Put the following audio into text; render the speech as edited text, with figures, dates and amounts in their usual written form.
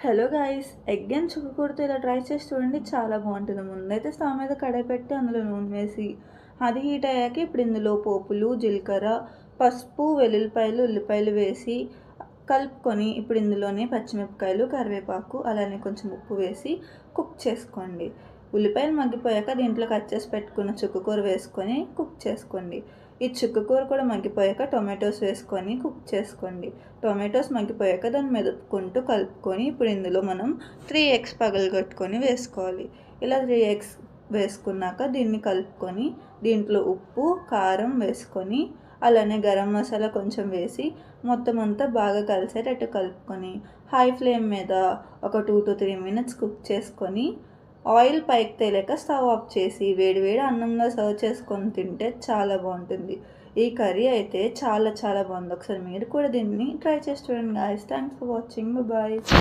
Hello guys, egg and చుక్కకూరతో ఇలా try చేసి చూడండి, చాలా బాగుంటుంది. ముందైతే స్టవ్ మీద కడాయి పెట్టి అందులో నూనె వేసి అది హీట్ అయ్యాక ఇప్పుడు ఇందులో పోపులు, జీలకర్ర, పసుపు, వెల్లుల్లిపాయలు, ఉల్లిపాయలు వేసి కలుపుకొని ఇప్పుడు ఇందులోనే పచ్చిమిరపకాయలు, కరివేపాకు అలానే కొంచెం ఉప్పు వేసి కుక్ చేసుకోండి. ఉల్లిపాయలు మగ్గిపోయాక దీంట్లో కట్ చేసి పెట్టుకున్న చుక్కకూర వేసుకొని కుక్ చేసుకోండి. ఈ చుక్కకూర కూడా మగ్గిపోయాక టొమాటోస్ వేసుకొని కుక్ చేసుకోండి. టొమాటోస్ మగ్గిపోయాక దాన్ని మెదుపుకుంటూ కలుపుకొని ఇప్పుడు ఇందులో మనం 3 ఎగ్స్ పగలగొట్టుకొని వేసుకోవాలి. ఇలా 3 ఎగ్స్ వేసుకున్నాక దీన్ని కలుపుకొని దీంట్లో ఉప్పు, కారం వేసుకొని అలానే గరం మసాలా కొంచెం వేసి మొత్తం అంతా బాగా కలిసేటట్టు కలుపుకొని హై ఫ్లేమ్ మీద ఒక 2 to 3 minutes కుక్ చేసుకొని ఆయిల్ పైకి తేలాక స్టవ్ ఆఫ్ చేసి వేడి వేడి అన్నంలో సర్వ్ చేసుకొని తింటే చాలా బాగుంటుంది. ఈ కర్రీ అయితే చాలా చాలా బాగుంది. ఒకసారి మీరు కూడా దీన్ని ట్రై చేసి చూడండి guys. Thanks for watching. Bye.